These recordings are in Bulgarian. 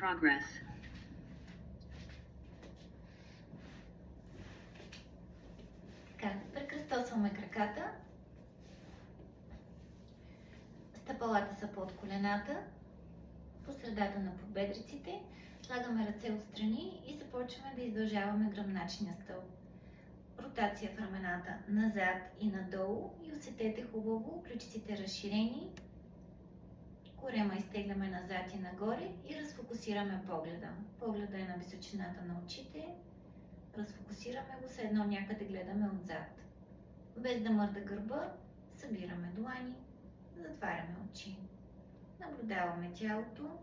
progress. Така, прекръстосваме краката. Стъпалата са под колената, по средата на подбедриците. Слагаме ръце отстрани и започваме да издължаваме гръбначния стълб. Ротация в рамената назад и надолу и усетете хубаво ключиците разширени. Корема изтегляме назад и нагоре и разфокусираме погледа. Погледа е на височината на очите. Разфокусираме го, все едно някъде гледаме отзад. Без да мърда гърба, събираме длани, затваряме очи. Наблюдаваме тялото.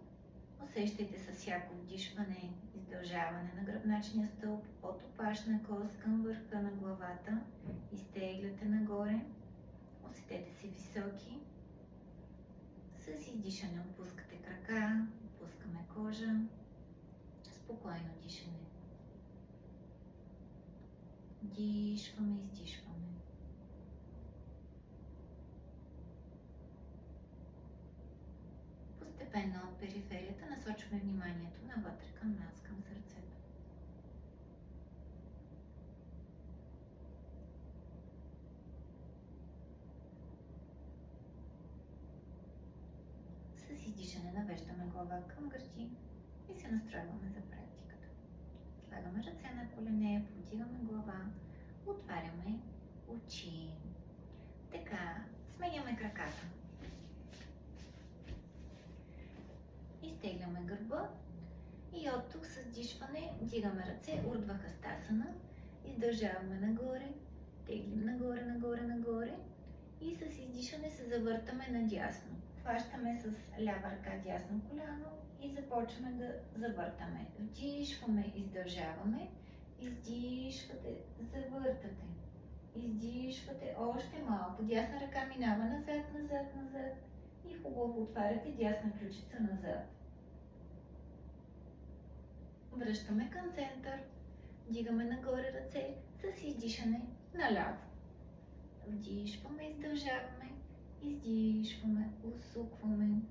Усещайте с всяко вдишване, издължаване на гръбначния стълб от опашна кост към върха на главата. Изтегляте нагоре. Усетете се високи. С издишане отпускате крака, отпускаме кожа. Спокойно дишане. Дишваме, издишваме. Постепенно от периферията насочваме вниманието навътре към нас, към сърцето. С издишане навеждаме глава към гърди и се настройваме за практиката. Слагаме ръце на колене, повдигаме глава, отваряме очи. Така, сменяме краката. Изтегляме гърба и от тук с дишване вдигаме ръце, урдва хастасана, издължаваме нагоре, теглим нагоре, нагоре, нагоре и с издишане се завъртаме надясно. Хващаме с лява ръка дясно коляно и започваме да завъртаме. Вдишваме, издължаваме, издишвате, завъртате. Издишвате още малко. Дясна ръка минава назад, назад, назад и хубаво отваряте дясна ключица назад. Връщаме към център. Дигаме нагоре ръце с издишане наляво. Вдишваме, издължаваме, издишваме, усукваме.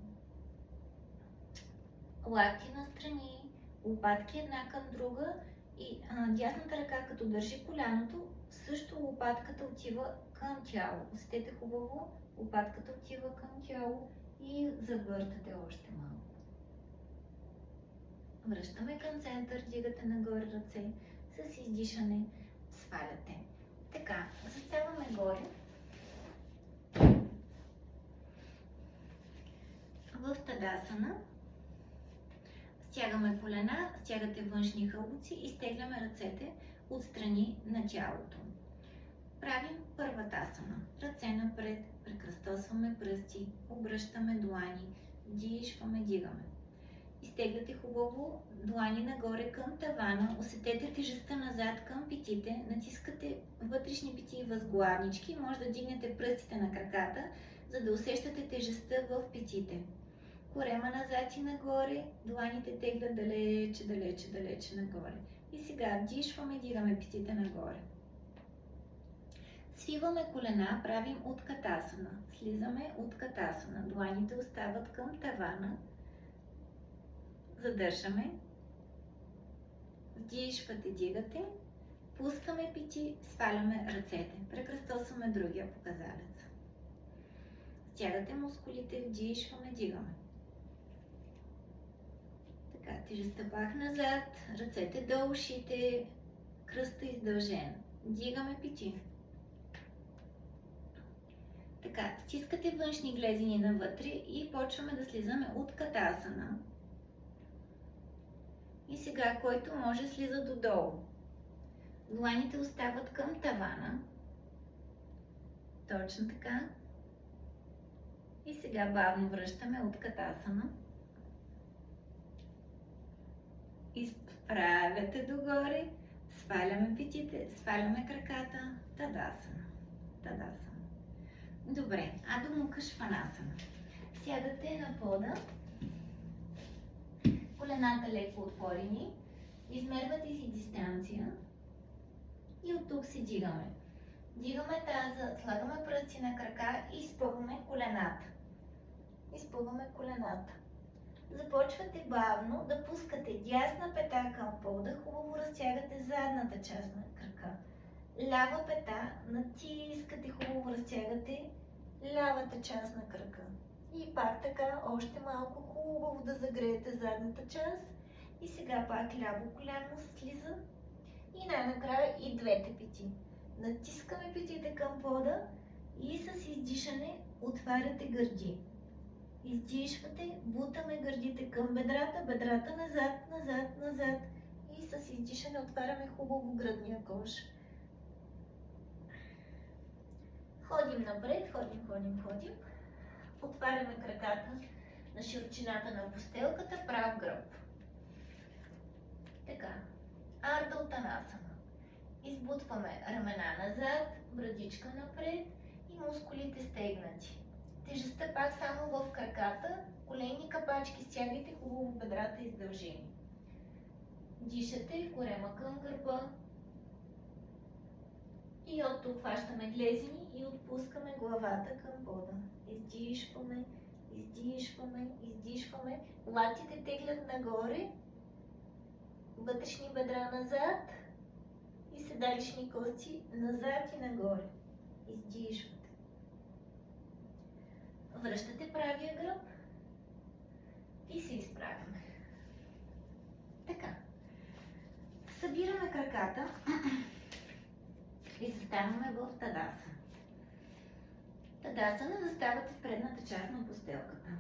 Лакти настрани, лопатки една към друга и дясната ръка като държи коляното, също лопатката отива към тяло. Усетете хубаво, лопатката отива към тяло и завъртате още малко. Връщаме към център, дигате нагоре ръце, с издишане сваляте. Така, заставаме горе. В тадасана стягаме колена, стягате външни хълбоци и стегляме ръцете отстрани на тялото. Правим първата асана. Ръце напред, прекръстосваме пръсти, обръщаме длани, дишваме, дигаме. Изтегляте хубаво длани нагоре към тавана, усетете тежестта назад към петите, натискате вътрешни пети и възглавнички, може да дигнете пръстите на краката, за да усещате тежестта в петите. Корема назад и нагоре, дланите теглят далече, далече, далече нагоре. И сега дишваме, дигаме петите нагоре. Свиваме колена, правим уткатасана. Слизаме уткатасана. Дланите остават към тавана. Задържаме. Вдишвате, дигате. Пускаме пети, сваляме ръцете. Прекръстосваме другия показалец. Стягате мускулите, вдишваме, дигаме. Така, тежестта пак назад, ръцете до ушите, кръста издължен. Дигаме пети. Така, стискате външни глезени навътре и почваме да слизаме от катасана. И сега, който може, слиза додолу. Дланите остават към тавана. Точно така. И сега бавно връщаме от катасана. Изправяте догоре, сваляме петите, сваляме краката. Тадасана. Тадасана. Добре, Адо Мукha Svanasana. Сядате на пода, колената леко отворени, измервате си дистанция и от тук се дигаме. Дигаме таза, слагаме пръсти на крака и изпъваме колената. Изпъваме колената. Започвате бавно да пускате дясна пета към пода, хубаво разтягате задната част на крака. Лява пета, натискате, хубаво разтягате лявата част на крака. И пак така, още малко хубаво да загреете задната част. И сега пак ляво коляно слиза. И най-накрая и двете пети. Натискаме петите към пода и с издишане отваряте гърди. Издишвате, бутаме гърдите към бедрата, бедрата назад, назад, назад. И с издишане отваряме хубаво гръдния кош. Ходим напред, ходим. Отваряме краката на широчината на постелката, прав гръб. Така, Ардha Uttanasana. Избутваме ramена назад, брадичка напред и мускулите стегнати. Тежестта пак само в краката, колени капачки стягайте хубаво бедрата издължени. Дишате, корема към гърба. И от тук хващаме глезени и отпускаме главата към пода. Издишваме, издишваме. Лактите теглят нагоре, вътрешни бедра назад и седалищни кости назад и нагоре. Издишвате. Връщате правия гръб и се изправяме. Така. Събираме краката и заставаме в Тадасана. Тадасана заставате в предната част на постелката.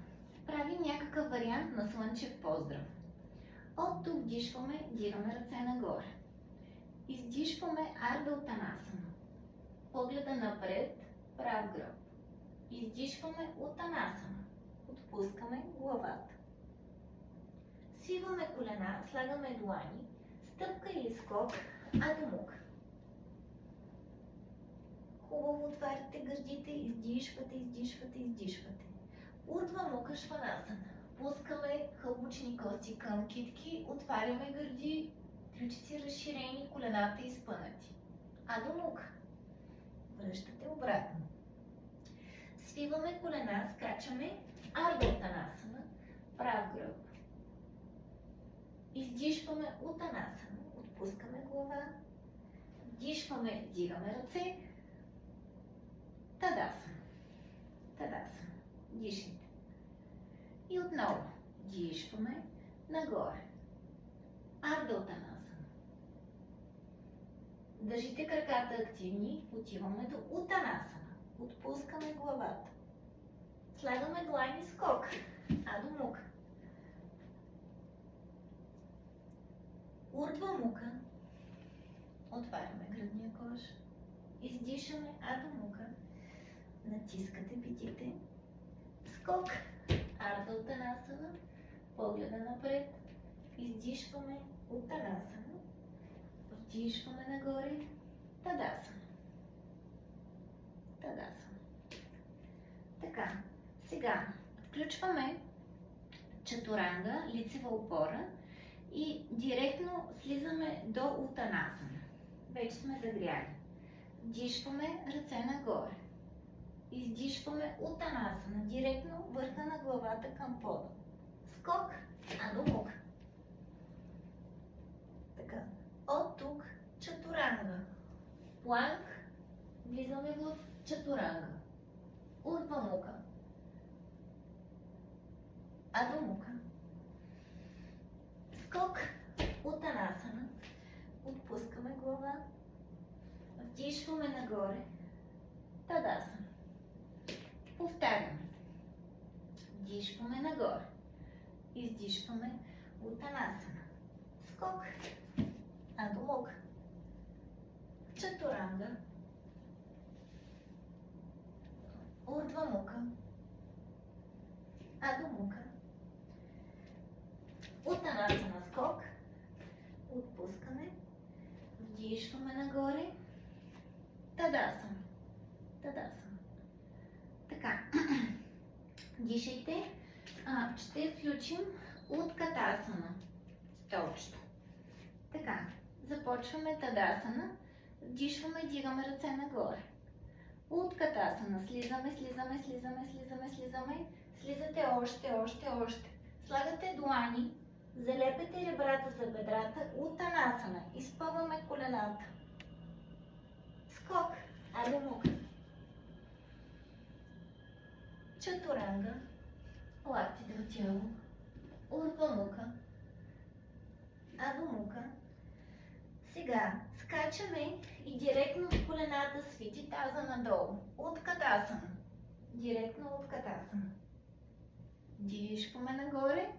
Правим някакъв вариант на слънчев поздрав. От тук вдишваме, дигаме ръце нагоре. Издишваме Ардha Uttanasana. Погледа напред, прав гръб. Издишваме Uttanasana. Отпускаме главата. Свиваме колена, слагаме длани, стъпка или скок, Adho Mukha. Хубаво отваряте гърдите, издишвате. Urdhva Mukha Svanasana. Пускаме хълбочни кости към китки, отваряме гърди, ключици разширени, колената изпънати. Adho Mukha. Връщате обратно. Свиваме колена, скачаме Ardha Uttanasana, прав гръб. Издишваме Uttanasana, отпускаме глава. Вдишваме, дигаме ръце. Тадасана. Дишайте. И отново дишваме нагоре. Ардha Uttanasana. Държите краката активни, отиваме до Uttanasana. Отпускаме главата. Слагаме длани, скок. Adho Mukha. Urdhva Mukha. Отваряме гръдния кош. Издишаме Adho Mukha. Натискате петите. Скок. Ардha Uttanasana. Погледа напред. Издишваме Uttanasana. Вдишваме нагоре. Тадасана. Така. Сега включваме чатуранга, лицева опора и директно слизаме до Uttanasana. Вече сме загряли. Вдишваме ръце нагоре. Издишваме Uttanasana, директно върха на главата към пода. Скок, Adho Mukha. Така. От тук чатуранга. Планк, влизаме в чатуранга. Urdhva Mukha. Adho Mukha. Скок, Uttanasana. Отпускаме глава. Вдишваме нагоре. Тадасана. Повтаряме. Вдишваме нагоре. Издишваме Uttanasana. Скок. Adho Mukha. Чатуранга. Urdhva Mukha. Adho Mukha. Uttanasana, скок. Отпускаме. Вдишваме нагоре. Тадасана. Така. Дишайте. Ще включим Utkatasana. Столчето. Така. Започваме Тадасана. Вдишваме, дигаме ръце нагоре. Utkatasana. Слизаме. Слизате още. Слагате длани, залепете ребрата за бедрата, утанасана. Изпъваме колената. Скок, Адо Мукha. Чатуранга, лакти до тяло, Урва Мукha, Адо Мукha. Сега скачаме и директно от колената свити таза надолу. Уткатасана. Директно уткатасана. Дишваме нагоре.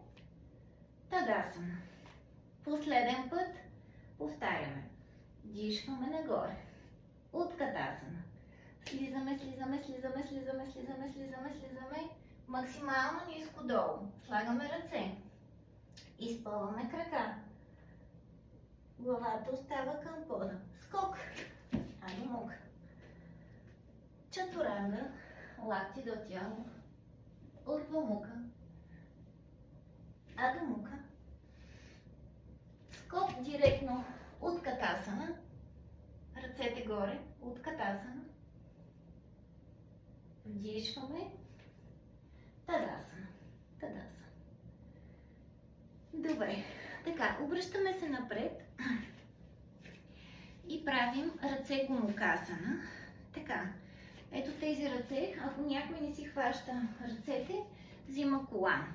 Тадасана. Последен път повтаряме. Дишваме нагоре. Уткатасана. Слизаме, слизаме, слизаме, слизаме, слизаме, слизаме, слизаме. Максимално ниско долу. Слагаме ръце. Изпълваме крака. Главата остава към пода. Скок. Адо Мукha. Чатуранга. Лакти до тяло. Урва Мукha. Адо Мукha. Скок директно уткатасана. Ръцете горе. Уткатасана. Вдишваме. Тадасана. Тадасана. Добре. Така, обръщаме се напред и правим ръце гомокасана. Така, ето тези ръце, ако някой не си хваща ръцете, взима колан.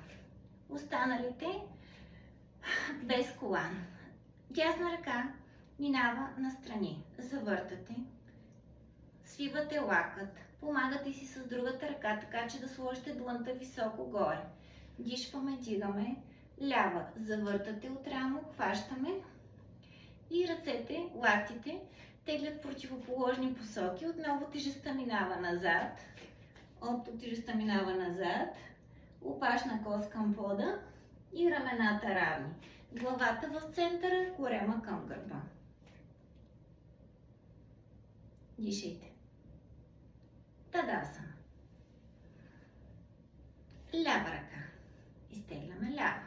Останалите без колан. Дясна ръка минава настрани. Завъртате. Свивате лакът. Помагате си с другата ръка, така че да сложите длънта високо горе. Дишваме, дигаме. Лява завъртате от рамо, хващаме и ръцете, лактите теглят в противоположни посоки. Отново тежестта минава назад. От тежестта минава назад. Опашна кост към пода и рамената равни. Главата в центъра, корема към гърба. Дишайте. Тадасана. Лява ръка. Изтегляме лява.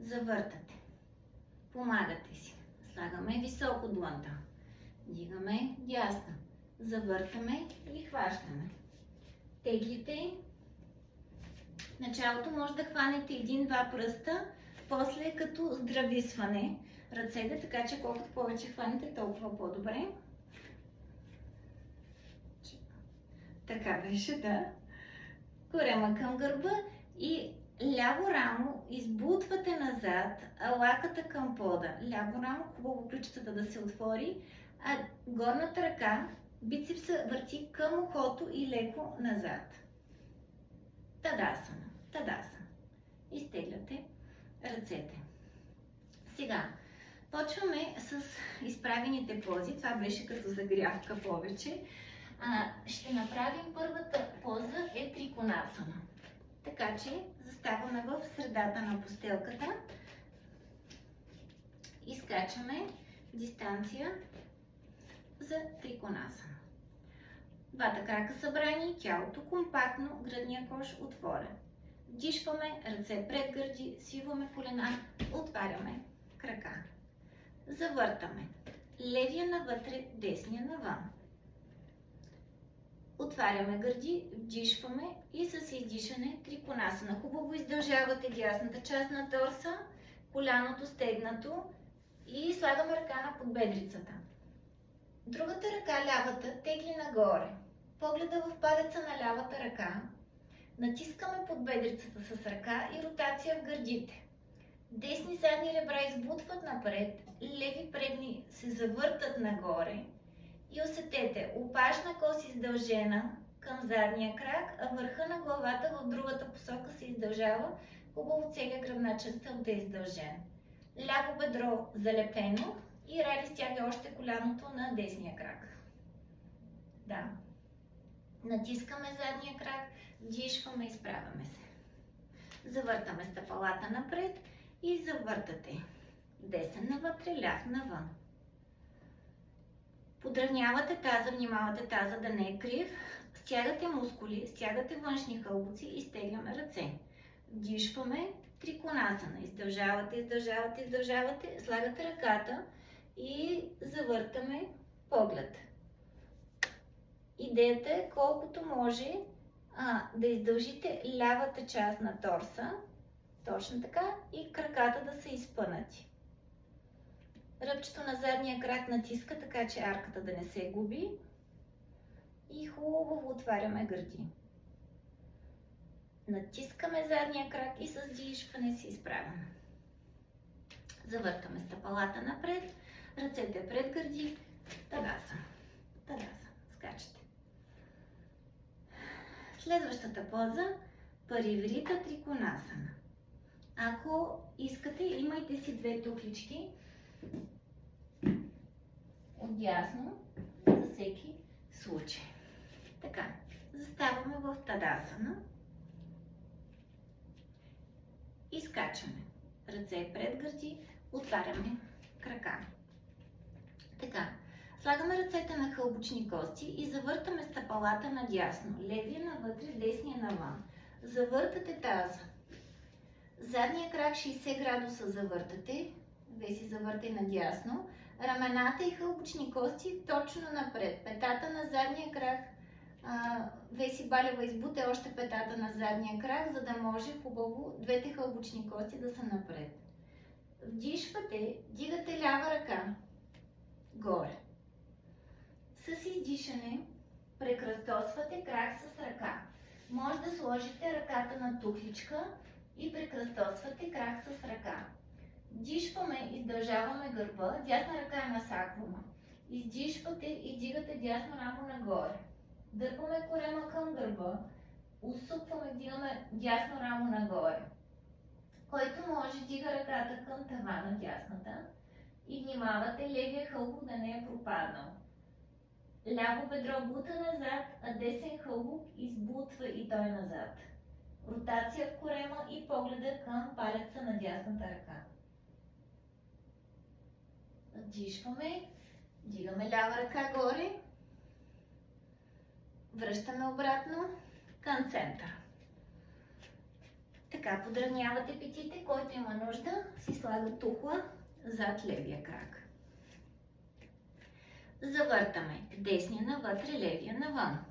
Завъртате. Помагате си. Слагаме високо длънта. Дигаме дясна. Завъртаме и хващаме. Теглите. В началото може да хванете един-два пръста, после като здрависване ръцете, така че колкото повече хванете, толкова по-добре. Така беше, да. Корема към гърба и ляво рамо избутвате назад, а лаката към пода. Ляво рамо, хубаво ключицата да се отвори, а горната ръка, бицепса върти към ухото и леко назад. Тадасана. Тадасана. Изтегляте ръцете. Сега, почваме с изправените пози. Това беше като загрявка повече. Ще направим първата поза е триконасана. Така че заставаме в средата на постелката и скачаме дистанция за триконасана. Двата крака събрани, тялото компактно, гръдния кош отворен. Вдишваме, ръце пред гърди, свиваме колена, отваряме крака. Завъртаме. Левия навътре, десния навън. Отваряме гърди, вдишваме и с издишане триконасана. Хубаво издължавате дясната част на торса, коляното стегнато и слагаме ръка на подбедрицата. Другата ръка, лявата, тегли нагоре. Погледа в палеца на лявата ръка. Натискаме подбедрицата с ръка и ротация в гърдите. Десни задни ребра избутват напред, леви предни се завъртат нагоре. И усетете, опашна кост издължена към задния крак, а върха на главата в другата посока се издължава. Хубаво целият гръбначен стълб да е издължен. Ляво бедро залепено и ради стяга още коляното на десния крак. Да. Натискаме задния крак, вдишваме, изправяме се. Завъртаме стъпалата напред и завъртате. Десен навътре, ляв навън. Подравнявате таза, внимавате таза да не е крив, стягате мускули, стягате външни хълбоци и стегляме ръце. Вдишваме триконасана. Издължавате, издължавате, издължавате, слагате ръката и завъртаме поглед. Идеята е колкото може да издължите лявата част на торса, Точно така. И краката да са изпънати. Ръбчето на задния крак натиска, така че арката да не се губи. И хубаво отваряме гърди. Натискаме задния крак и с дишване се изправяме. Завъртаме стъпалата напред, ръцете пред гърди, тадаса, скачате. Следващата поза – Париврита Триконасана. Ако искате, имайте си две тухлички отдясно за всеки случай. Така, заставаме в Тадасана и скачаме. Ръце пред гърди, отваряме крака. Така, слагаме ръцете на хълбочни кости и завъртаме стъпалата надясно. Левия навътре, десния навън. Завъртате таза. Задния крак 60 градуса завъртате. Вие си завърте надясно. Рамената и хълбочни кости точно напред. Петата на задния крак. Веси Балева избуте още петата на задния крак, за да може хубаво двете хълбочни кости да са напред. Вдишвате, дигате лява ръка горе. С издишане прекръстосвате крак с ръка. Може да сложите ръката на тухличка и прекръстосвате крак с ръка. Вдишваме, издължаваме гърба, дясна ръка е на сакрума. Издишвате и дигате дясно рамо нагоре. Дърпаме корема към гърба, усукваме, дигаме дясно рамо нагоре. Който може, дига ръката към тавана, дясната, и внимавате левия хълбок да не е пропаднал. Ляво бедро бута назад, а десен хълбок избутва и той назад. Ротация в корема и погледа към палеца на дясната ръка. Дишваме, дигаме лява ръка горе, връщаме обратно към центъра. Така, подравнявате петите, който има нужда, си слага тухла зад левия крак. Завъртаме десния навътре, левия навън.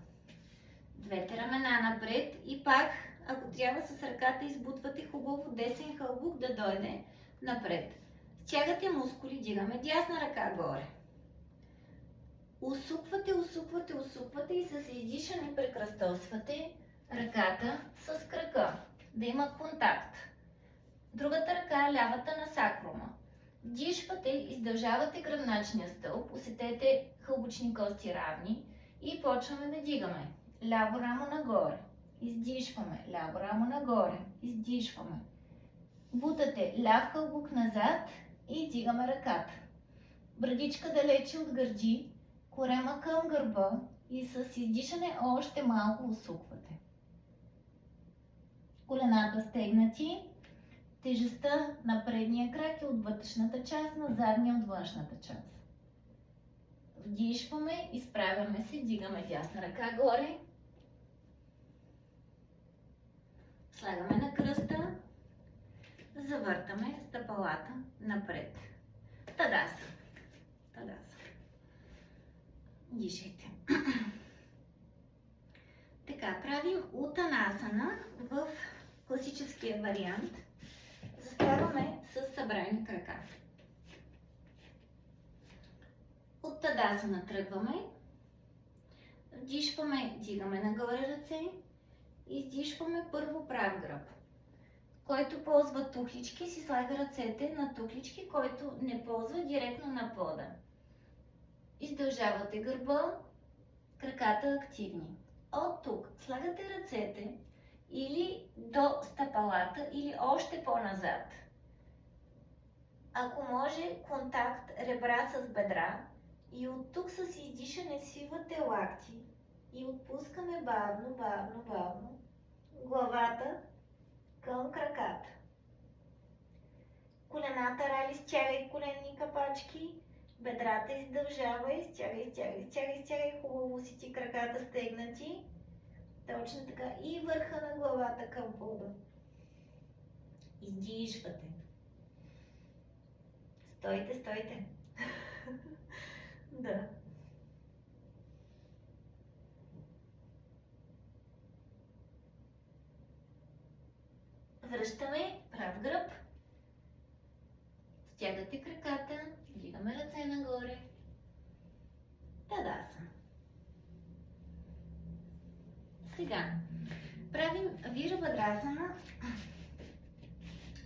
Двете ramена напред и пак, ако трябва с ръката избутвате хубаво десен хълбок да дойде напред. Стягате мускули, дигаме дясна ръка горе. Усуквате, усуквате, усуквате и с издишане прекръстосвате ръката с крака. Да има контакт. Другата ръка е лявата на сакрума. Вдишвате, издължавате гръбначния стълб, усетете хълбочни кости равни и почваме да дигаме. Ляво рамо нагоре. Издишваме. Ляво рамо нагоре. Издишваме. Бутате ляв хълбок назад и дигаме ръката. Брадичка далече от гърди, корема към гърба и с издишане още малко усуквате. Колената стегнати, тежестта на предния крак е от вътрешната част, на задния от външната част. Вдишваме, изправяме се, дигаме дясна ръка горе. Слагаме на кръста, завъртаме стъпалата напред. Тадаса. Тадаса. Дишайте. Така, правим утанасана в класическия вариант. Заставаме с събрани крака. От тадасана тръгваме. Вдишваме, дигаме нагоре ръце. Издишваме първо прав гръб. Който ползва тухлички, си слага ръцете на тухлички, който не ползва директно на пода. Издължавате гърба, краката активни. От тук слагате ръцете или до стъпалата, или още по-назад. Ако може, контакт ребра с бедра и от тук с издишане свивате лакти и отпускаме бавно, бавно, бавно главата към краката. Колената рали, стягай коленни капачки, бедрата издължавай, стягай, стягай, стягай, стягай, хубаво си ти краката стегнати. Точно така. И върха на главата към пода. Издишвате. Стойте, стойте. Да. Връщаме прав Стягате краката, вдигаме ръце нагоре. Тадасана. Сега правим Вирабадрасана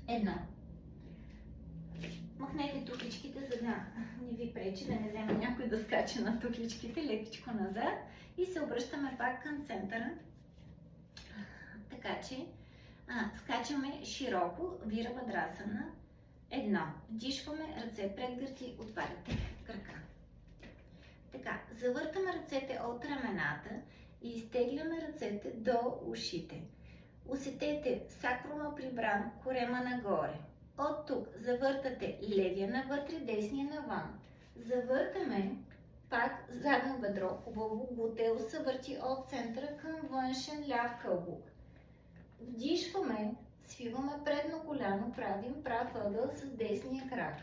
1. Махнете тухличките, за да не ви пречи, да не вземе някой да скача на тухличките, лекичко назад и се обръщаме пак към центъра. Така че скачаме широко, Вирабадрасана 1. Вдишваме ръце пред гърди, отваряте крака. Така, завъртаме ръцете от рамената и изтегляме ръцете до ушите. Усетете сакрума прибран, корема нагоре. От тук завъртате левия навътре, десния навън. Завъртаме пак задно бедро, хубаво, глутеус се върти от центъра към външен ляв кълбук. Вдишваме, свиваме предно коляно, правим прав ъгъл с десния крак.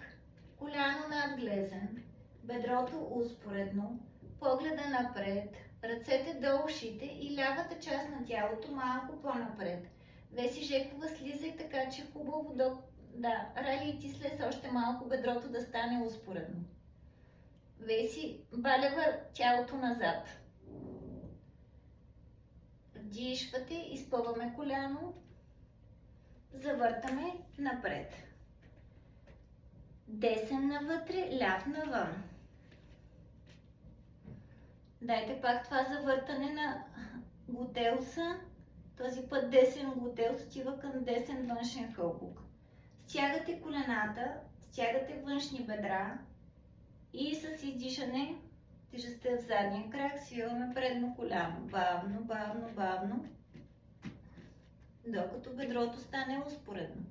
Коляно надглезен, бедрото успоредно, погледа напред, ръцете до ушите и лявата част на тялото малко по-напред. Веси Жекова, слизай така, че хубаво Рали и ти слез още малко бедрото да стане успоредно. Веси Балева, тялото назад. Вдишвате, изпъваме коляно, завъртаме напред. Десен навътре, ляв навън. Дайте пак това завъртане на глутеуса. Този път десен глутеус отива към десен външен хълбук. Стягате колената, стягате външни бедра и с издишане тежестта в задния крак свиваме предно коляно. Бавно, бавно, бавно, докато бедрото стане успоредно.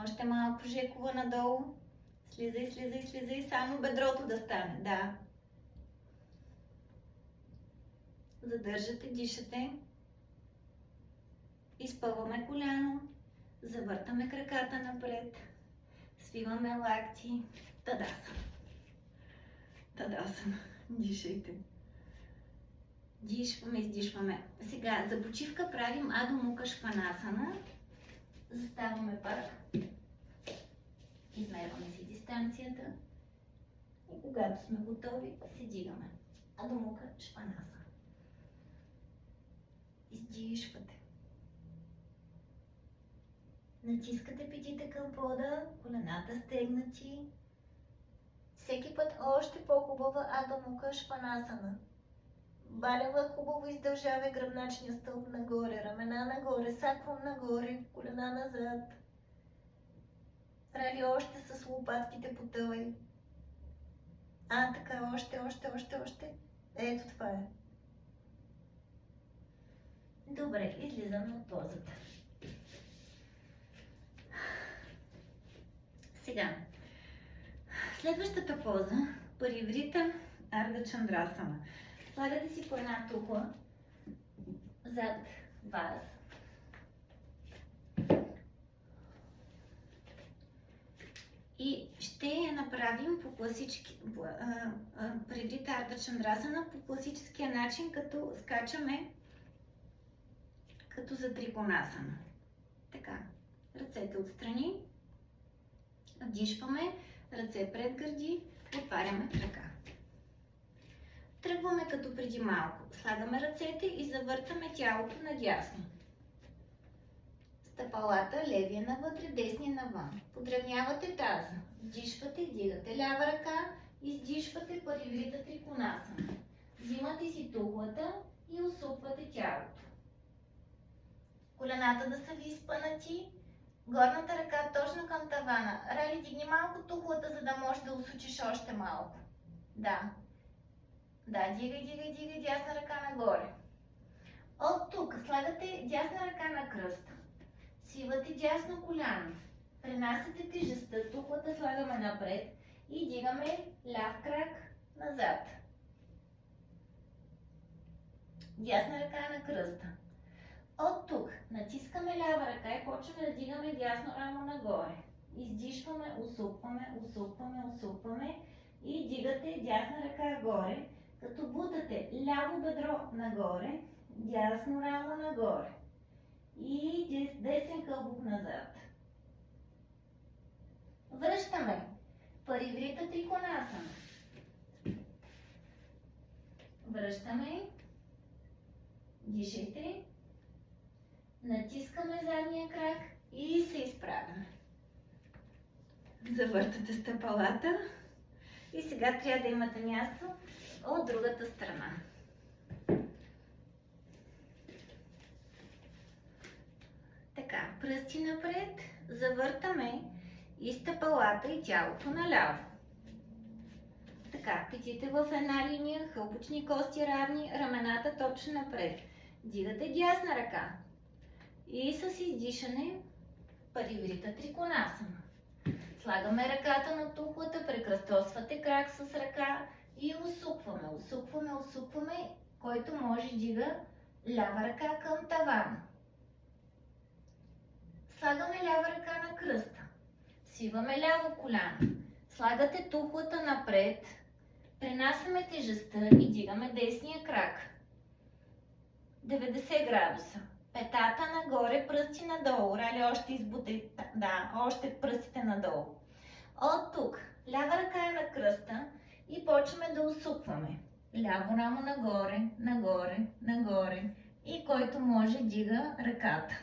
Още малко Жекова надолу. Слизай, слизай, слизай, само бедрото да стане. Да. Задържате, дишате. Изпъваме коляно. Завъртаме краката напред. Свиваме лакти. Тадасана. Тадасана. Дишайте. Дишваме, издишваме. Сега за почивка правим Адо Мука Шванасана. Заставаме пак. Измерваме си дистанцията. И когато сме готови, се дигаме. Адо Мука Шванасана. Издишвате. Натискате петите към пода, колената стегнати. Всеки път още по-хубава Адо Мука Шванасана. Балева хубаво издължава гръбначния стълб нагоре, рамена нагоре, сакрум нагоре, колена назад. Рали още с лопатките потъвай. Така, още. Ето това е. Добре, излизаме от позата. Сега, следващата поза, Париврита Арда Чандрасана. Слагате си по една тухла зад вас. И ще я направим по класически, Париврита Арда Чандрасана по класическия начин, като скачаме като за триконасана. Така, ръцете отстрани, вдишваме, ръце пред гърди, отваряме крака. Тръгваме като преди малко. Слагаме ръцете и завъртаме тялото надясно. Стъпалата, левия навътре, десния навън. Подравнявате таза. Вдишвате, дигате лява ръка, издишвате Париврита триконасана. Взимате си тухлата и усупвате тялото. Колената да са ви изпънати. Горната ръка точно към тавана. Рали, дигни малко тухлата, за да можеш да усучиш още малко. Да, дигай, дясна ръка нагоре. От тук слагате дясна ръка на кръст. Свивате дясно коляно. Пренасяте тежестта, тухлата слагаме напред и дигаме ляв крак назад. Дясна ръка на кръста. От тук натискаме лява ръка и почваме да дигаме дясно рамо нагоре. Издишваме, усупваме и дигате дясна ръка горе, като бутате ляво бедро нагоре, дясно рамо нагоре и десен кълбук назад. Връщаме. Париврита триконасана. Връщаме. Дишайте. Натискаме задния крак и се изправяме. Завъртате стъпалата. И сега трябва да имате място от другата страна. Така, пръсти напред, завъртаме и стъпалата и тялото наляво. Така, петите в една линия, хълбочни кости равни, рамената точно напред. Дигате дясна ръка и с издишане париврита триконасана. Слагаме ръката на тухлата, прекръстосвате крак с ръка и усукваме, усукваме, усукваме. Който може дига лява ръка към тавана. Слагаме лява ръка на кръста. Свиваме ляво коляно. Слагате тухлата напред. Пренасяме тежестта и дигаме десния крак. 90 градуса. Петата нагоре, пръсти надолу. Рали още избутай. Да, още пръстите надолу. От тук лява ръка е на кръста и почваме да усукваме. Ляво рамо нагоре, нагоре, нагоре. И който може дига ръката.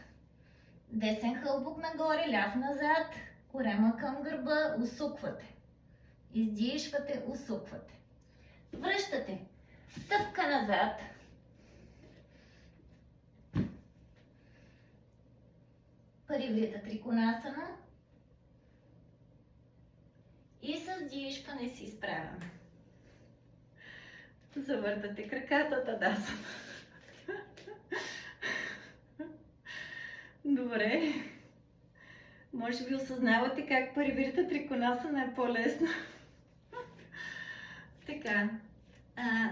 Десен хълбок нагоре, ляв назад. Корема към гърба, усуквате. Издишвате, усуквате. Връщате. Стъпка назад. Париврита триконасана. И с дишване се изправяме. Завъртате краката, тадасана. Добре. Може би осъзнавате как париврита триконасана е по-лесна. Така.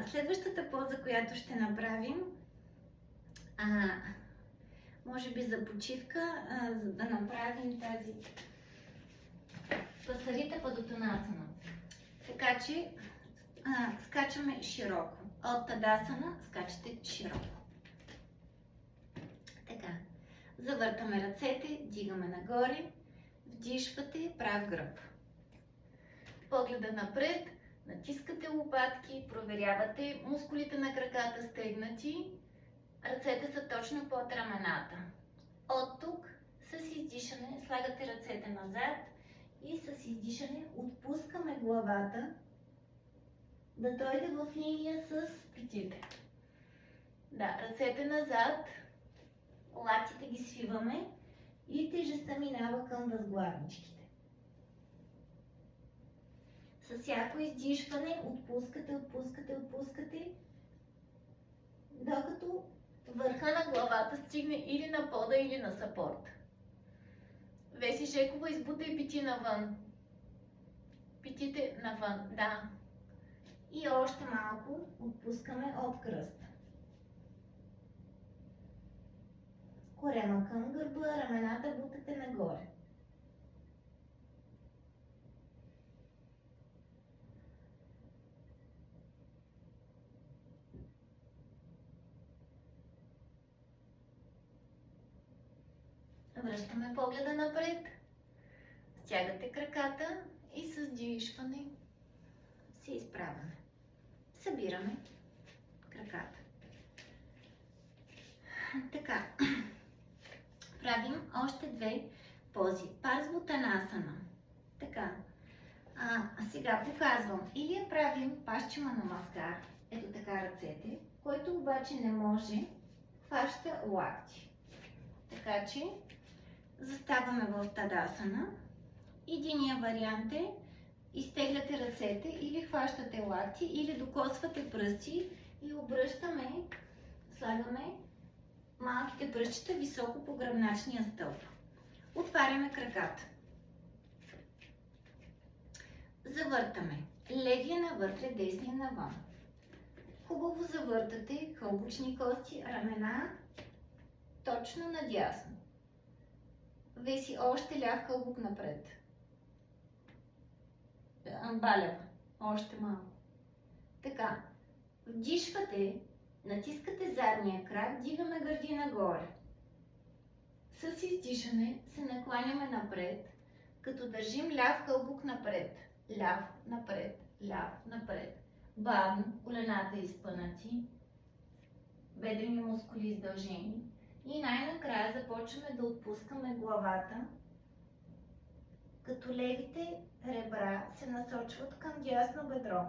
Следващата поза, която ще направим, може би за почивка, за да направим тази пасарита падотонасана. Така че скачаме широко. От тадасана скачате широко. Така. Завъртаме ръцете, дигаме нагоре, вдишвате прав гръб. Погледа напред, натискате лопатки, проверявате мускулите на краката стегнати, ръцете са точно под рамената. От тук с издишане слагате ръцете назад и с издишане отпускаме главата да дойде в линия с петите. Да, ръцете назад, лактите ги свиваме и тежестта минава към възглавничките. С всяко издишване отпускате, отпускате, отпускате, докато върха на главата стигне или на пода, или на сапорта. Веси Жекова, избутай пети навън. Петите навън, да. И още малко отпускаме от кръста. Корема към гърба, рамената бутате нагоре. Връщаме погледа напред. Стягате краката и с дишване се изправяме. Събираме краката. Така. Правим още две пози. Парсвотанасана. Така. Сега показвам. Или я правим пашчима намаскар. Ето така ръцете. Който обаче не може, хваща лакти. Така че заставаме в тадасана. Единия вариант е изтегляте ръцете или хващате лакти, или докосвате пръсти и обръщаме, слагаме малките пръстчета високо по гръбначния стълб. Отваряме краката. Завъртаме. Левия навътре, десния навън. Хубаво завъртате хълбочни кости, ramena точно надясно. Веси още ляв хълбок напред. Балева. Още малко. Така. Вдишвате, натискате задния крак, дигаме гърди нагоре. С издишане се накланяме напред, като държим ляв хълбук напред. Ляв, напред, ляв, напред. Бавно, колената изпънати, бедрени мускули издължени. И най-накрая започваме да отпускаме главата, като левите ребра се насочват към дясно бедро.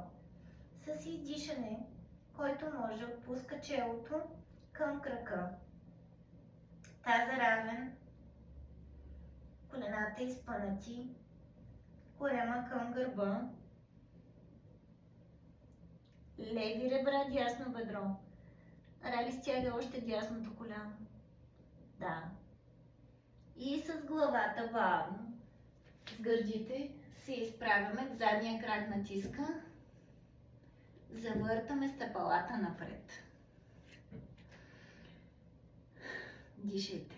С издишане, който може, отпуска челото към крака. Таза равен, колената изпънати, корема към гърба, леви ребра, дясно бедро. Рали стяга още дясното коляно. Да. И с главата бавно, с гърдите се изправяме, задния крак натиска, завъртаме стъпалата напред. Дишайте.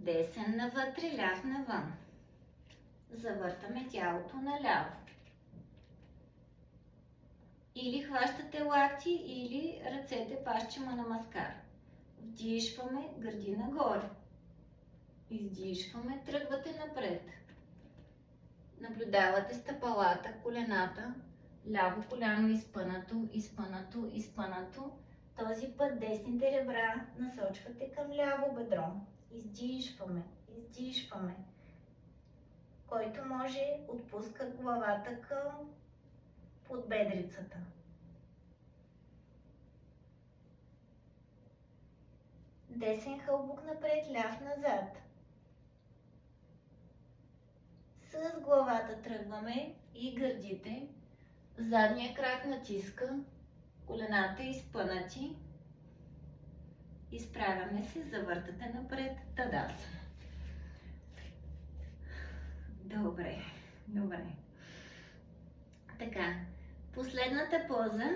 Десен навътре, ляв навън. Завъртаме тялото наляво. Или хващате лакти, или ръцете пащима на маскар. Вдишваме, гърди нагоре. Издишваме, тръгвате напред. Наблюдавате стъпалата, колената, ляво коляно изпънато, изпънато, изпънато. Този път десните ребра насочвате към ляво бедро. Издишваме, издишваме. Който може, отпуска главата към подбедрицата. Десен хълбук напред, ляв назад. С главата тръгваме и гърдите. Задния крак натиска, колената изпънати. Изправяме се, завъртате напред, тадасана. Добре, добре. Така, последната поза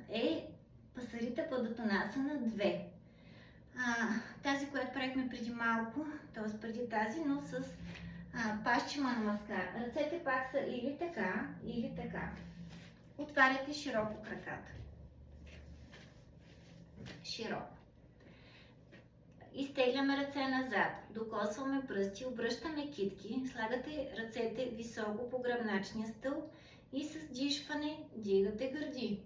е Пасарита Падотанасана 2. Тази, която правихме преди малко, т.е. преди тази, но с пащима на маскар. Ръцете пак са или така, или така. Отваряте широко краката. Широко. Изтегляме ръце назад, докосваме пръсти, обръщаме китки, слагате ръцете високо по гръбначния стълб и с дишване дигате гърди.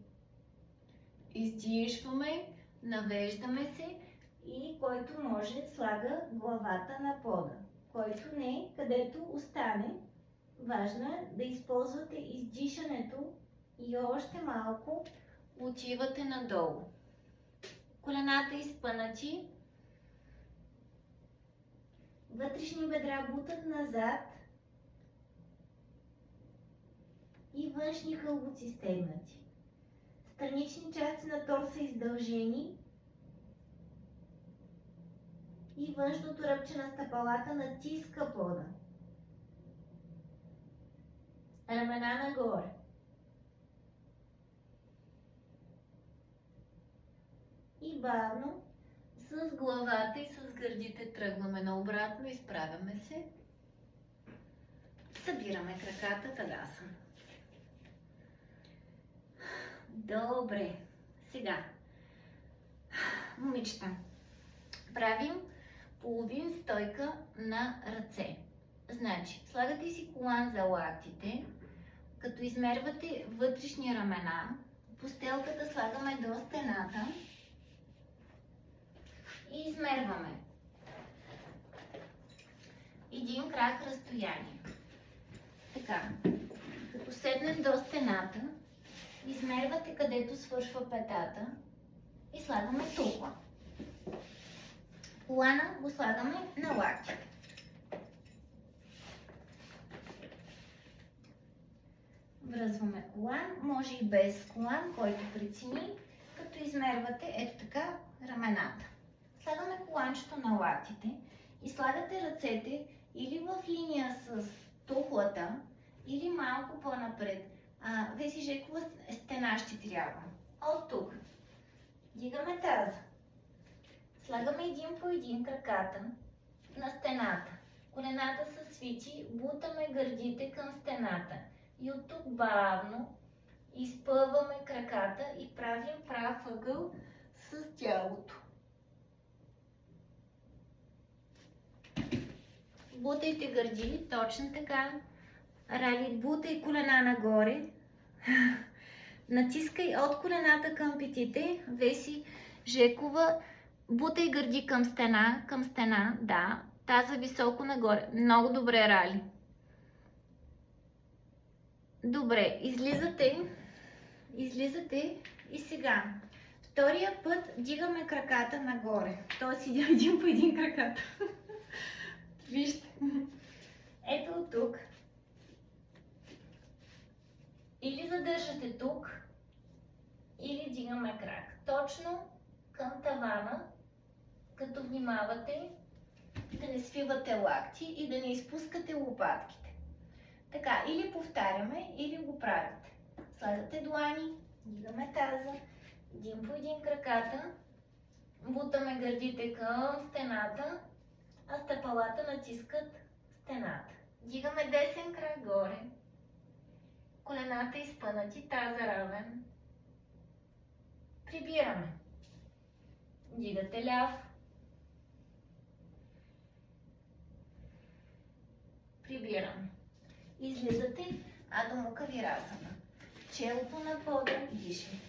Издишваме, навеждаме се и който може слага главата на пода. Който не, където остане, важно е да използвате издишането и още малко отивате надолу. Колената изпънати, вътрешни бедра бутат назад и външни хълбоци стегнати. Странични части на торса издължени и външното ръбче на стъпалата натиска пода. Ramена нагоре. И бавно с главата и с гърдите тръгваме наобратно, изправяме се. Събираме краката, тадасана. Добре. Сега, момичета, правим половин стойка на ръце. Значи, слагате си колан за лактите, като измервате вътрешни рамена, постелката слагаме до стената и измерваме един крак разстояние. Така, като седнем до стената, измервате където свършва петата и слагаме тухла. Колана го слагаме на лактите. Връзваме колан, може и без колан, който прецени, като измервате ето така рамената. Слагаме коланчето на лактите и слагате ръцете или в линия с тухлата, или малко по-напред. Веси Жекова стена ще трябва. От тук. Дигаме таза. Слагаме един по един краката на стената. Колената са свити, бутаме гърдите към стената. И от тук бавно изпъваме краката и правим прав ъгъл с тялото. Бутайте гърди, точно така. Рали, бутай колена нагоре. Натискай от колената към петите. Веси, Жекова, бутай гърди към стена, да. Таза високо нагоре. Много добре, Рали. Добре, излизате и сега. Втория път дигаме краката нагоре. Тоест един по един краката. Вижте. Ето от тук. Или задържате тук, или дигаме крак. Точно към тавана, като внимавате да не свивате лакти и да не изпускате лопатките. Така, или повтаряме, или го правите. Слагате длани, дигаме таза, един по един краката, бутаме гърдите към стената, а стъпалата натискат стената. Дигаме десен крак горе, колената изпънати, таза равен. Прибираме. Дигате ляв. Прибираме. Излизате Адо Мукха Вирасана. Челото на пода, диши.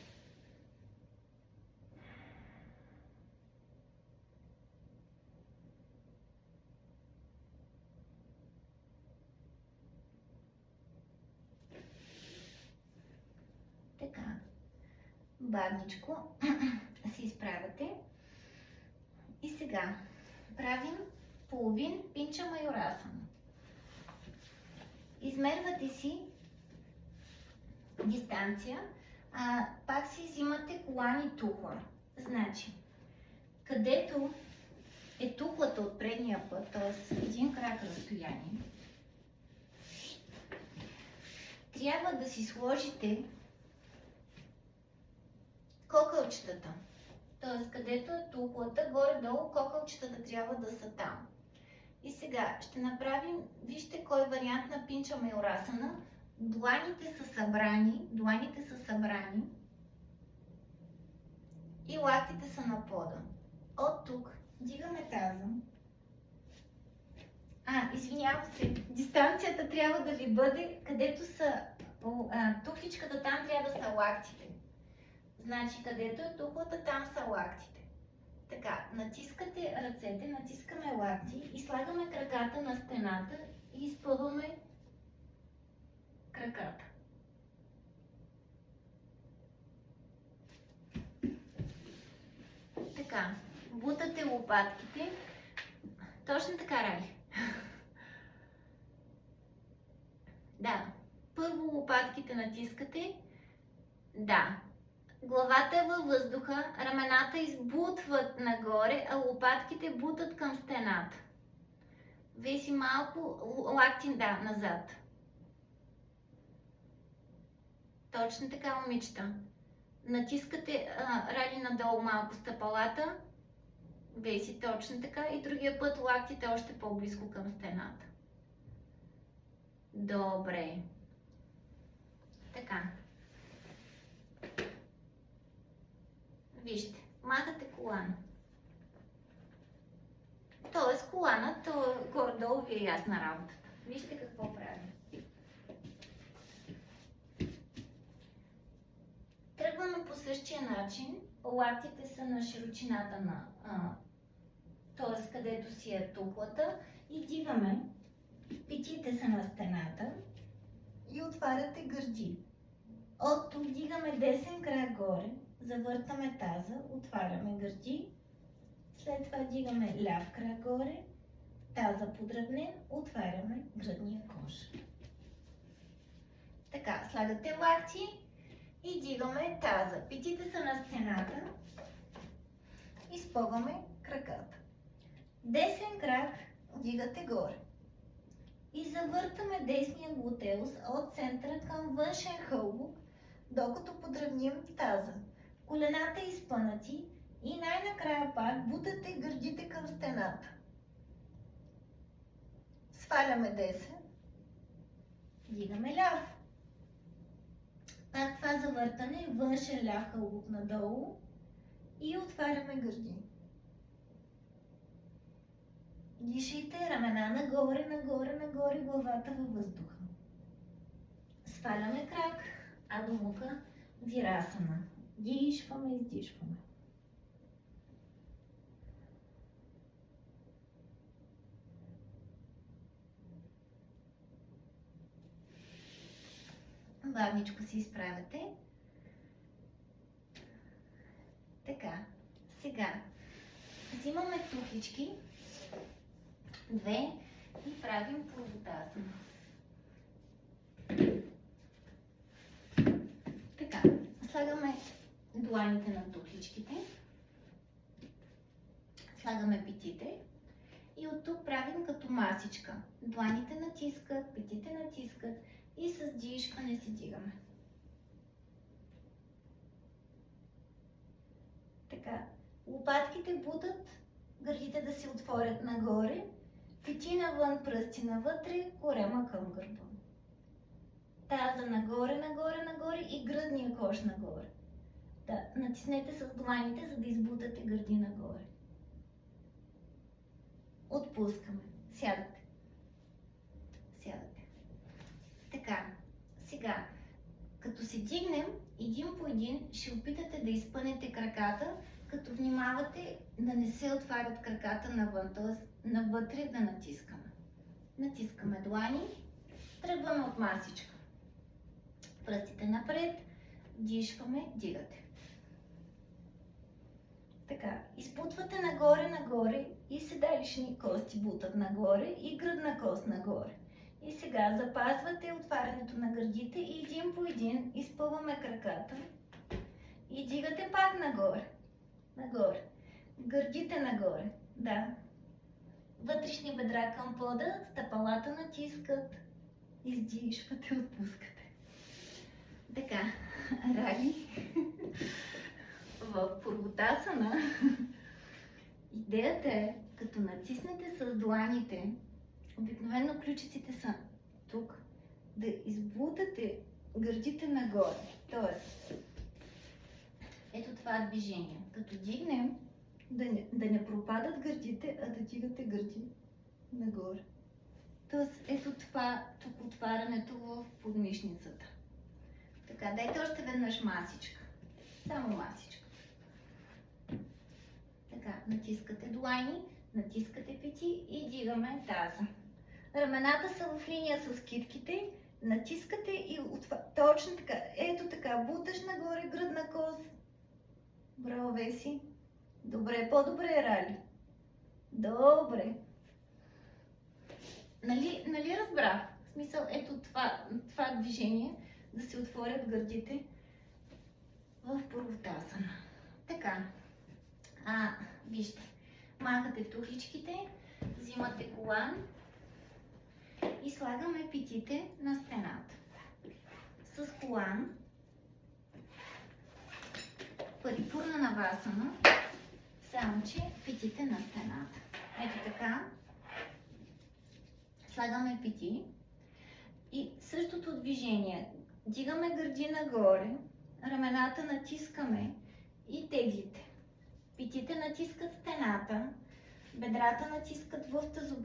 Така. Бавничко се изправяте. И сега правим половин пинча майорасана. Измервате си дистанция, пак си взимате колан и тухла. Значи, където е тухлата от предния път, т.е. един крак разстояние, трябва да си сложите кокълчетата. Т.е. където е тухлата, горе-долу кокълчетата трябва да са там. И сега ще направим, вижте кой вариант на пинча майорасана. Дланите са събрани и лактите са на пода. От тук дигаме таза. Извинявам се, дистанцията трябва да ви бъде, където са тухличката, там трябва да са лактите. Значи, където е тухлата, там са лактите. Така, натискате ръцете, натискаме лакти и слагаме краката на стената и изпъваме краката. Така, бутате лопатките. Точно така, Рали. Да, първо лопатките натискате. Да. Главата е във въздуха, рамената избутват нагоре, а лопатките бутат към стената. Веси малко лакти, назад. Точно така, момичета. Натискате Рали надолу малко стъпалата. Веси точно така и другия път лактите още по-близко към стената. Добре. Така. Вижте, махате колана. Тоест колана, то горе-долу ви е ясна работата. Вижте какво правим. Тръгваме по същия начин. Лактите са на широчината на, т.е. където си е тухлата и дигаме. Петите са на стената и отваряте гърди. От тук дигаме десен крак горе. Завъртаме таза, отваряме гърди, след това дигаме ляв крак горе, таза подравнен, отваряме гръдния кош. Така, слагате лакти и дигаме таза. Петите са на стената, изпъваме краката. Десен крак дигате горе и завъртаме десния глутеус от центъра към външен хълбок, докато подравним таза. Колената изпънати и най-накрая пак бутате гърдите към стената. Сваляме десен, дигаме ляв. Пак това завъртане, външен ляв хълбок надолу и отваряме гърди. Дишайте, рамена нагоре, нагоре, нагоре, главата във въздуха. Сваляме крак, Адо Мука Вирасана. Дишваме, издишваме. Бавничко се изправяте. Така, сега взимаме тухлички, две, и правим Пурвотасана. Така, слагаме дланите на тухличките, слагаме петите и от тук правим като масичка. Дланите натискат, петите натискат и с дишване си дигаме. Така, лопатките бутат, гърдите да се отворят нагоре, пети навън, пръсти навътре, корема към гърба. Таза нагоре, нагоре, нагоре и гръдния кош нагоре. Да, натиснете с дланите, за да избутате гърди нагоре. Отпускаме. Сядате. Сядате. Така, сега, като се дигнем, един по един ще опитате да изпънете краката, като внимавате да не се отварят краката навън, т.е. навътре да натискаме. Натискаме длани, тръгваме от масичка. Пръстите напред, дишваме, дигате. Така, изпутвате нагоре, нагоре и седалищни кости бутат нагоре и гръдна кост нагоре. И сега запазвате отварянето на гърдите и един по един изпъваме краката и дигате пак нагоре. Нагоре. Гърдите нагоре. Да. Вътрешни бедра към пода, стъпалата натискат, издишвате, отпускате. Така, Раги. В Пурвотасана идеята е, като натиснете с дланите, обикновено ключиците са тук, да избутате гърдите нагоре. Тоест, ето това движение. Като дигнем, да не пропадат гърдите, а да дигате гърди нагоре. Тоест, ето това, тук отварянето в подмишницата. Така, дайте още веднъж масичка. Само масичка. Така, натискате длани, натискате пети и дигаме таза. Рамената са в линия с китките, натискате и точно така, ето така, буташ нагоре, гръдна кост. Браво, Веси. Добре, по-добре, Рали. Добре. Нали разбрах? В смисъл, ето това движение, да се отворят гърдите в Пурвотасана. Така. Вижте. Махате тухличките, взимате колан и слагаме петите на стената. С колан Парипурна Навасана, само че петите на стената. Ето така. Слагаме пети и същото движение. Дигаме гърди нагоре, рамената натискаме и теглите. Петите натискат стената, бедрата натискат в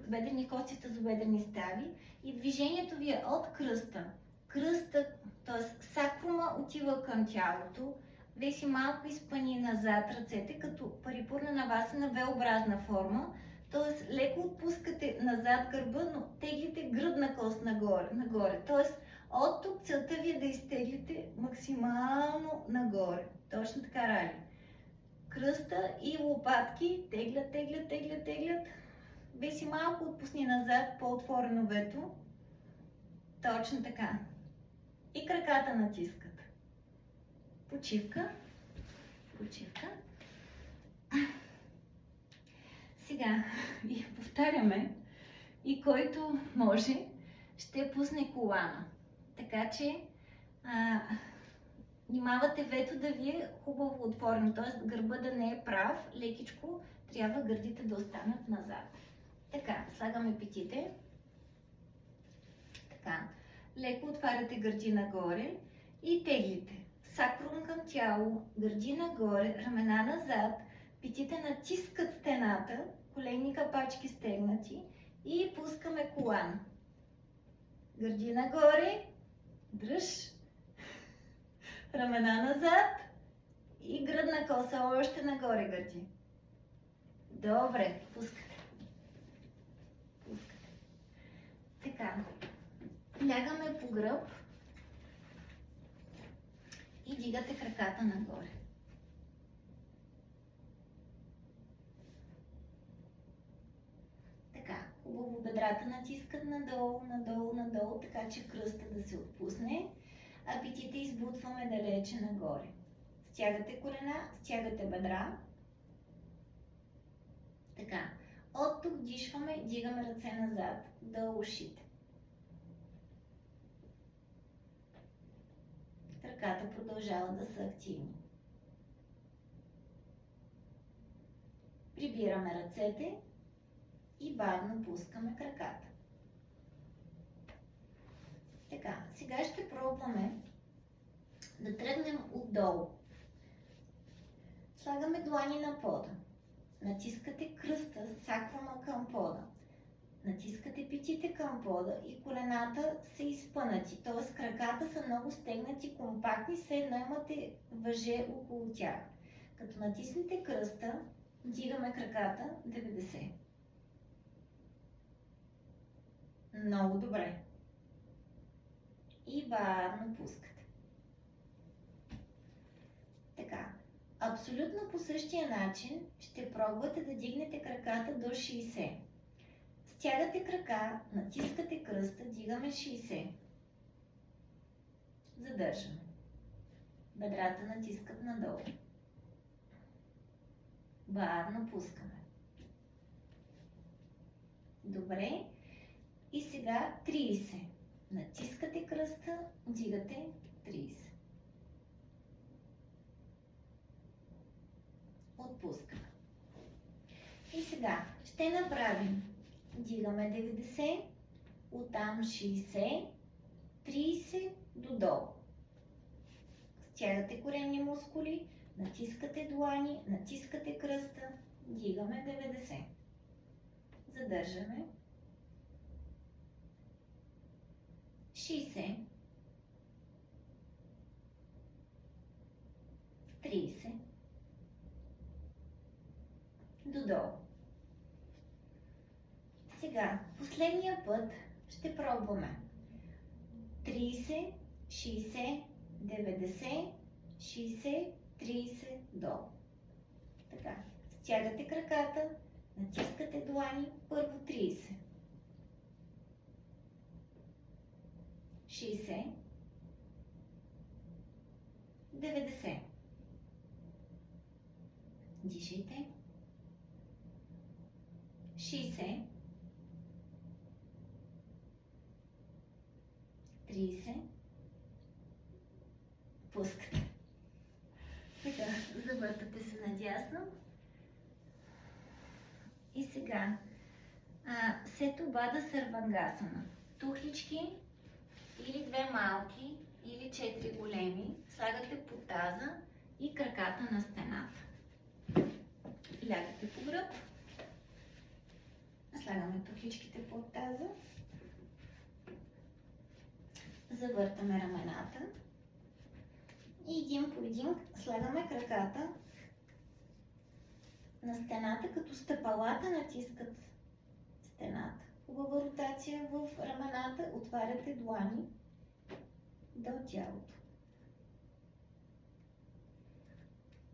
бедрени кости, тазобедрени стави и движението ви е от кръста. Кръста, т.е. сакрума отива към тялото, Веси малко изпъни назад ръцете, като Парипурна Навасана V-образна форма, т.е. леко отпускате назад гърба, но теглите гръдна кост нагоре. Т.е. от тук целта ви е да изтеглите максимално нагоре. Точно така, Рали. Кръста и лопатки теглят. Веси малко отпусни назад, по-отворено вето. Точно така. И краката натискат. Почивка. Сега и повтаряме и който може ще пусне колана. Така че внимавате вето да ви е хубаво отворено, т.е. гърба да не е прав, лекичко трябва гърдите да останат назад. Така, слагаме петите. Така, леко отваряте гърди нагоре и теглите. Сакрум към тяло, гърди нагоре, рамена назад, петите натискат стената, коленни капачки стегнати и пускаме колана. Гърди нагоре, дръж, рамена назад и гръдна коса още нагоре гърди. Добре, пускате. Пускате. Така, лягаме по гръб и дигате краката нагоре. Така, хубаво бедрата натискат надолу, надолу, надолу, така че кръста да се отпусне, а петите избутваме далече нагоре. Стягате колена, стягате бедра. Така, от тук дишваме, дигаме ръце назад до ушите. Краката продължават да са активни. Прибираме ръцете и бавно пускаме краката. Така, сега ще пробваме да тръгнем отдолу. Слагаме длани на пода. Натискате кръста, саквама към пода. Натискате петите към пода и колената са изпънати, т.е. краката са много стегнати, компактни, все едно имате въже около тях. Като натиснете кръста, дигаме краката 90. Много добре. И бавно пускате. Така, абсолютно по същия начин ще пробвате да дигнете краката до 60. Стягате крака, натискате кръста, дигаме 60. Задържаме. Бедрата натискат надолу. Бавно пускаме. Добре. И сега 30. Натискате кръста, дигате 30. Отпускаме. И сега ще направим. Дигаме 90, оттам 60, 30 додолу. Стягате коремни мускули, натискате длани, натискате кръста, дигаме 90. Задържаме. 60, 30, додолу. Сега, последния път ще пробваме 30, 60, 90, 60, 30, долу. Така, стягате краката, натискате длани, първо 30. 60, 90. Дишайте. 60, 30, пускате. Така, завъртате се надясно. И сега, Сето Бада Сарвангасана. Тухлички, или две малки, или 4 големи, слагате под таза и краката на стената. Лягате по гръб. Слагаме тухличките под таза. Завъртаме рамената. И един по един слагаме краката на стената, като стъпалата натискат стената. Хубава ротация в рамената, отваряте длани до тялото.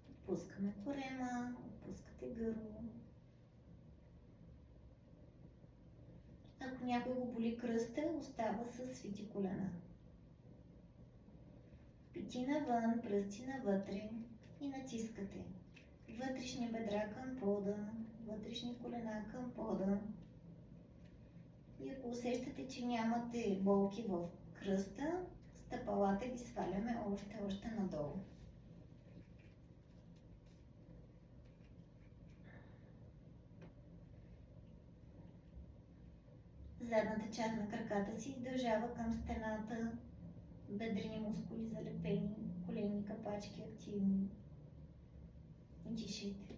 Отпускаме корема, отпускате гърло. Ако някой го боли кръста, остава с свити колена. Пети навън, пръсти навътре и натискате. Вътрешни бедра към пода, вътрешни колена към пода. И ако усещате, че нямате болки в кръста, стъпалата ги сваляме още надолу. Задната част на краката си издължава към стената, бедрени мускули залепени, коленни капачки активни. Дишайте.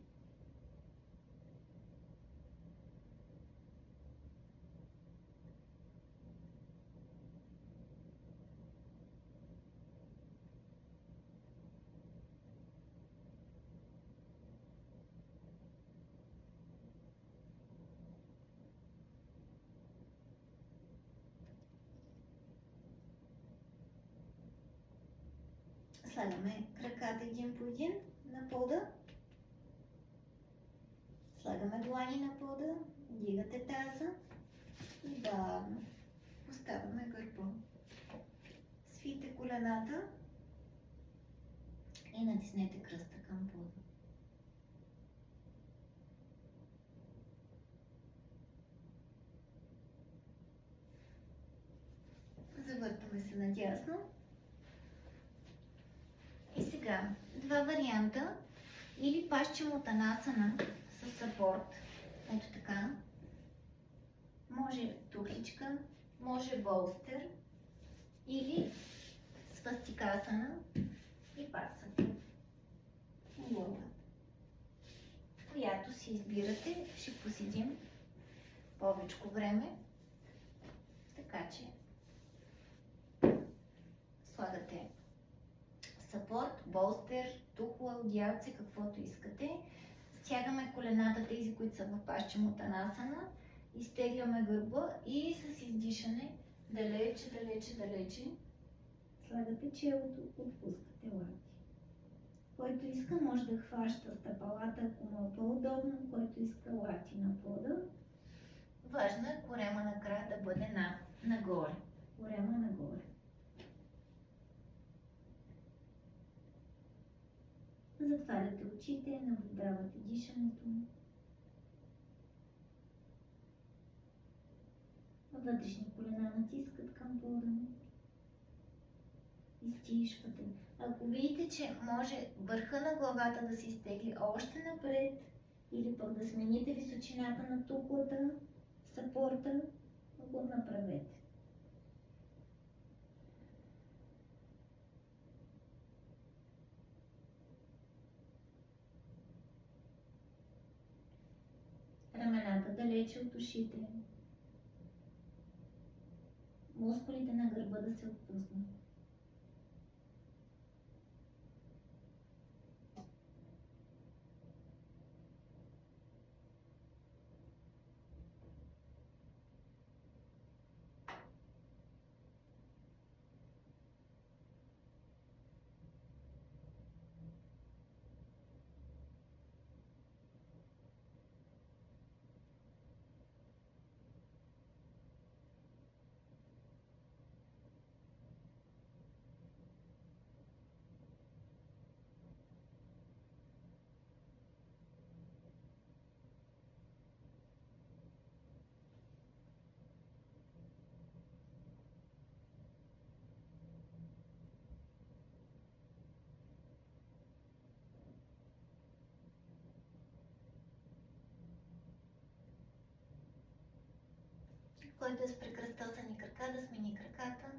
Слагаме краката един по един на пода. Слагаме длани на пода, дигате таза и бавно поставяме гърба. Свийте колената и натиснете кръста към пода. Завъртаме се надясно. И сега два варианта. Или Пашчамотанасана с сапорт. Ето така. Може тухличка, може болстер. Или свастикасана и пасата. Която си избирате, ще посидим повече време. Така че слагате сапорт, болстер, тухла, одеялце, каквото искате. Стягаме колената, тези, които са в Пашчамотанасана, изтегляме гърба и с издишане далече. Слагате челото, отпускате лакти. Който иска, може да хваща стъпалата, ако му е по-удобно, който иска лакти на пода. Важно е корема накрая да бъде нагоре. Корема нагоре. Затваряте очите, наблюдавате дишането. Вътрешни колена натискат към пода. Изтишвате. Ако видите, че може върха на главата да се изтегли още напред или пък да смените височината на тухлата, сапорта, го направете. Рамената далече от ушите. Мускулите на гърба да се отпуснат. Който е с прекръстосани крака, да смени краката.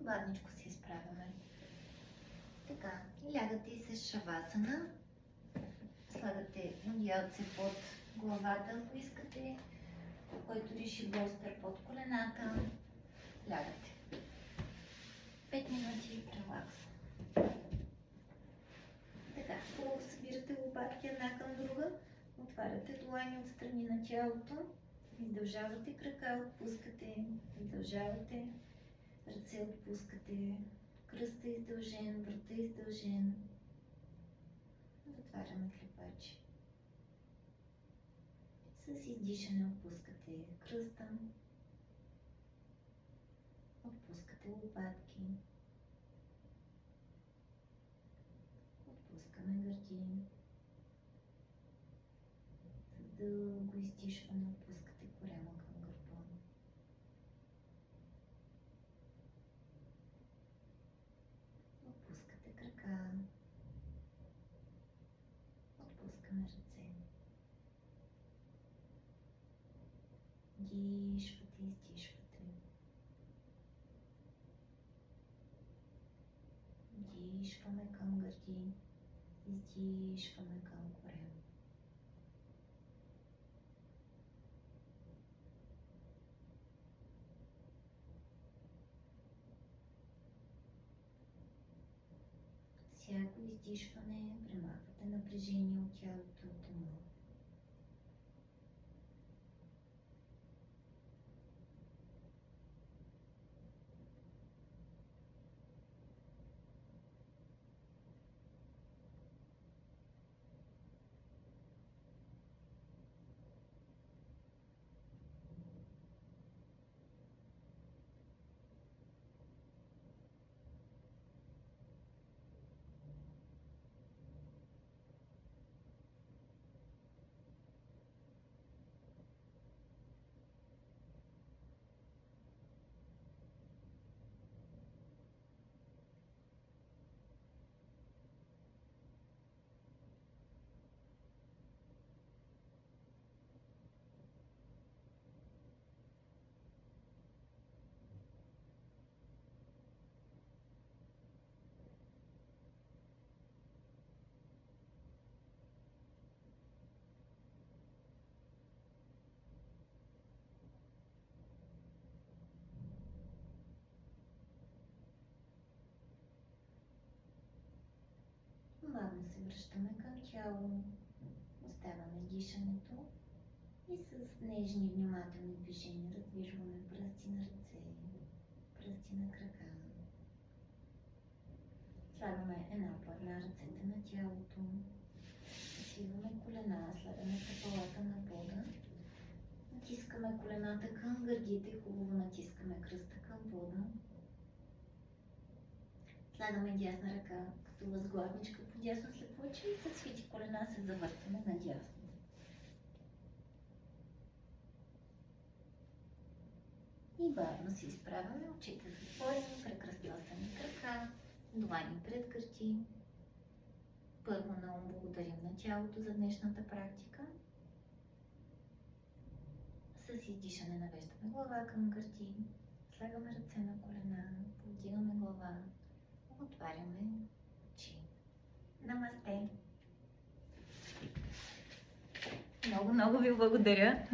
Бавничко се изправяме. Така, лягате и с шавасана. Слагате одеялце под главата, ако искате. Който реши болстер под колената. Лягате. 5 минути релакс. Така, хубаво събирате лопатки една към друга. Отваряте длани от страни на тялото. Издължавате крака, отпускате. Издължавате. Ръце отпускате, кръста издължен, врата издължен. Затваряме клепачи. С издишане отпускате кръста. Отпускате лопатки. Отпускаме гърди. С дълго издишване отпускате корема към гърба. Отпускате крака. Отпускаме ръце. Вдишвате, издишвате. Вдишваме към гърди, издишваме към корем. Всяко издишване премахвате напрежение от тялото, от ума. Бавно се връщаме към тяло, оставяме дишането и с нежни внимателни движения раздвижваме пръсти на ръце, пръсти на крака. Слагаме една по една ръцете на тялото, свиваме колена, слагаме стъпалата на пода, натискаме колената към гърдите, хубаво натискаме кръста към пода. Слагаме дясна ръка като възглавничка по дясно слепоочие и с свити колена се завъртаме надясно. И бавно се изправяме, очите затворени, прекръстосани крака, длани пред гърди. Първо на ум благодарим на тялото за днешната практика. С издишане навеждаме глава към гърди, слагаме ръце на колена, повдигаме глава, отваряме очи. Намасте! Много ви благодаря!